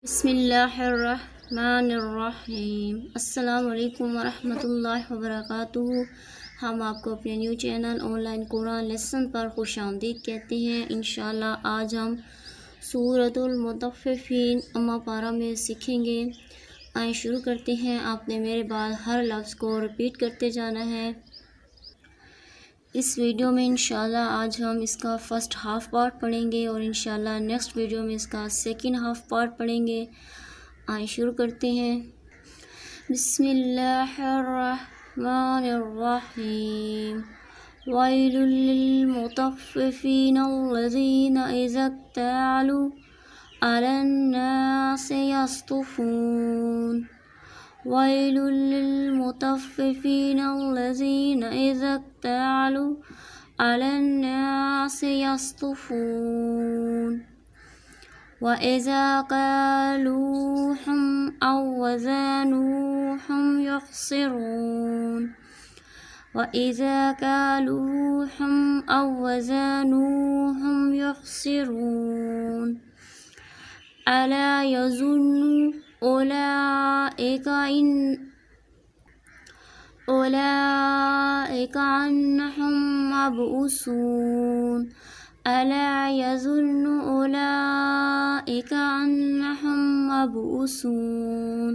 बिस्मिल्लाहिर्रहमानिर्रहीम। अस्सलामु अलैकुम वरहमतुल्लाहि वबरकातुहू। हम आपको अपने new channel online Quran lesson पर खुशामदीद कहते हैं। इंशाअल्लाह आज हम सूरतुल मुतफ़्फ़िफ़ीन अम्मा पारा में सीखेंगे। आइए शुरू करते हैं। आपने मेरे बाद हर लफ्ज़ को रिपीट करते जाना है। इस वीडियो में इंशाल्लाह आज हम इसका फ़र्स्ट हाफ़ पार्ट पढ़ेंगे और इंशाल्लाह नेक्स्ट वीडियो में इसका सेकंड हाफ़ पार्ट पढ़ेंगे। आइए शुरू करते हैं। बिस्मिल्लाहिर्रहमानिर्रहीम। वैलुल लिलमुतफ़्फ़िफ़ीन अल्लज़ीना इज़ा इक्तालू अलन्नासि यस्तफ़ून। वैलुल लिलमुतफ़्फ़िफ़ीन अल्लज़ीना इज़ा इक्तालू अलन्नासि यस्तफ़ून व इज़ा क़ालूहुम औ वज़नुहुम युख़सिरून। व इज़ा क़ालूहुम औ वज़नुहुम युख़सिरून। अला यज़ुन्नु उलाइका अन्नहुम मबऊसून। अला यज़ुन्नु उलाइका अन्नहुम मबऊसून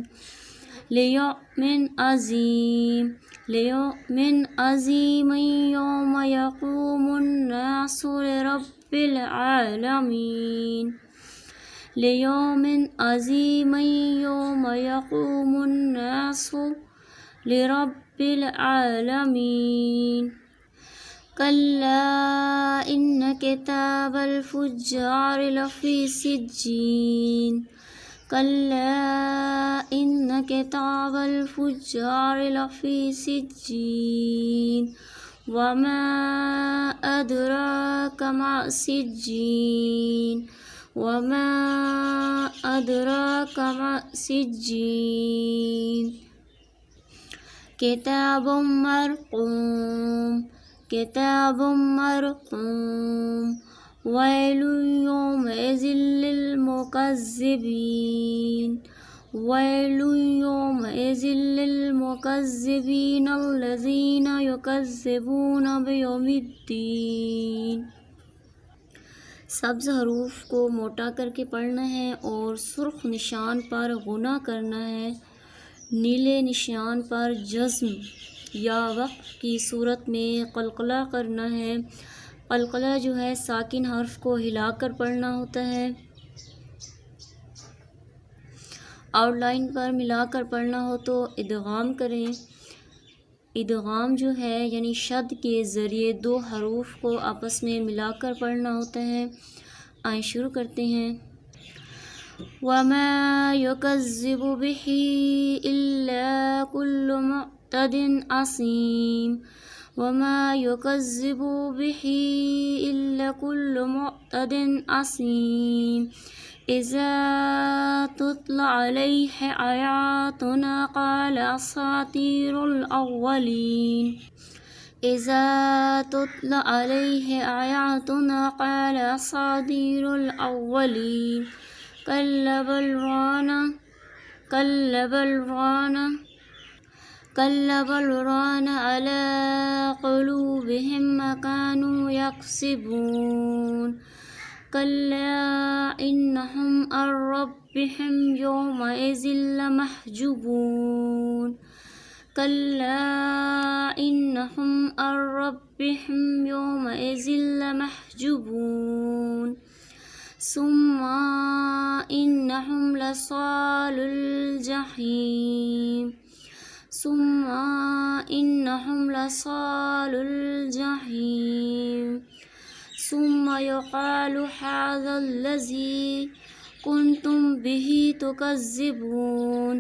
लियौमिन अज़ीमिन यौम यक़ूमुन्नासु लिरब्बिल आलमीन। लियौमिन अज़ीमिन यौम यक़ूमुन्नासु लिरब्बिल आलमीन। कल्ला इन्न किताबल फुज्जारि लफ़ी सिज्जीन। कल्ला इन्न किताबल फुज्जारि लफ़ी सिज्जीन। वमा अदराका मा सिज्जीन। वमा अदराका मा सिज्जीन। किताबुम मरक़ूम। किताबुम मरक़ूम। वैलुन यौमइज़िल लिलमुकज़्ज़िबीन। वैलुन यौमइज़िल लिलमुकज़्ज़िबीन अल्लज़ीना युकज़्ज़िबून बियौमिद्दीन। सब्ज़ हरूफ को मोटा करके पढ़ना है और सुर्ख़ निशान पर गुना करना है। नीले निशान पर जज़्म या वक़्फ़ की सूरत में क़लक़ला करना है। क़लक़ला जो है साकिन हर्फ को हिलाकर पढ़ना होता है। आउटलाइन पर मिलाकर पढ़ना हो तो इदगाम करें। इदगाम जो है यानी शद के ज़रिए दो हरूफ को आपस में मिलाकर पढ़ना होता है। आइए शुरू करते हैं। वमा युकज़्ज़िबु बिही इल्ला कुल्लु मुअतदिन असीम। वमा युकज़्ज़िबु बिही इल्ला कुल्लु मुअतदिन असीम। इज़ा तुतला अलैहि आयातुना क़ाल असातीरुल अव्वलीन। इज़ा तुतला अलैहि आयातुना क़ाल असातीरुल अव्वलीन। कल्ला बल रान अला क़ुलूबिहिम मा कानू यक्सिबून। कल्ला इन्नहुम अन रब्बिहिम यौमइज़िन लमहजुबून। कल्ला इन्नहुम अन रब्बिहिम यौमइज़िन लमहजुबून। सुम्मा इन्नहुम लसालुल जहीम। सुम्मा इन्नहुम लसालुल जहीम। सुम्मा युक़ालु हाज़ाल्लज़ी कुन्तुम बिही तुकज़्ज़िबून।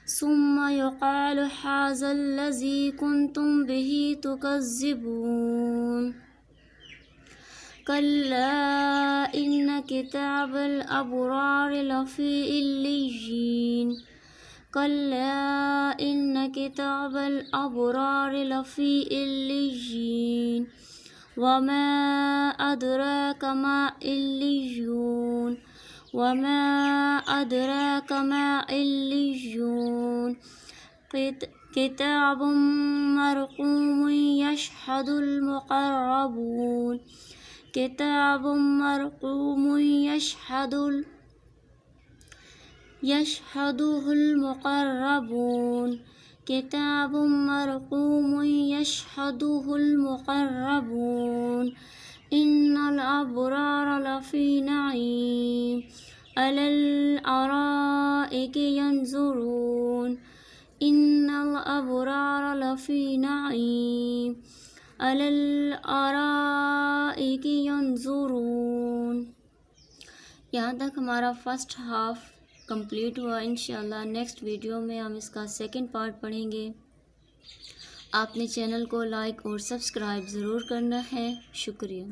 सुम्मा युक़ालु हाज़ाल्लज़ी कुन्तुम बिही तुकज़्ज़िबून। कल्ला इन्न किताबल अबरारि लफ़ी इल्लिय्यीन। कल्ला इन्न किताबल अबरारि लफ़ी इल्लिय्यीन। वमा अदराका मा इल्लिय्यून। वमा अदराक मा इल्लियून किताबुम मरक़ूमुन यशहदुल मुक़र्रबून किताबुम मरक़ूमुन यशहदुहुल मुक़र्रबून किताबुम मरक़ूमुन यशहदुहुल मुक़र्रबून इन्नल अबरार लफ़ी नईम अलल अराइकि यंज़ुरून इन्नल अबरार लफ़ी नईम अलल अराइकि यंज़ुरून। यहाँ तक हमारा फर्स्ट हाफ कंप्लीट हुआ। इंशाल्लाह नेक्स्ट वीडियो में हम इसका सेकंड पार्ट पढ़ेंगे। आपने चैनल को लाइक और सब्सक्राइब ज़रूर करना है। शुक्रिया।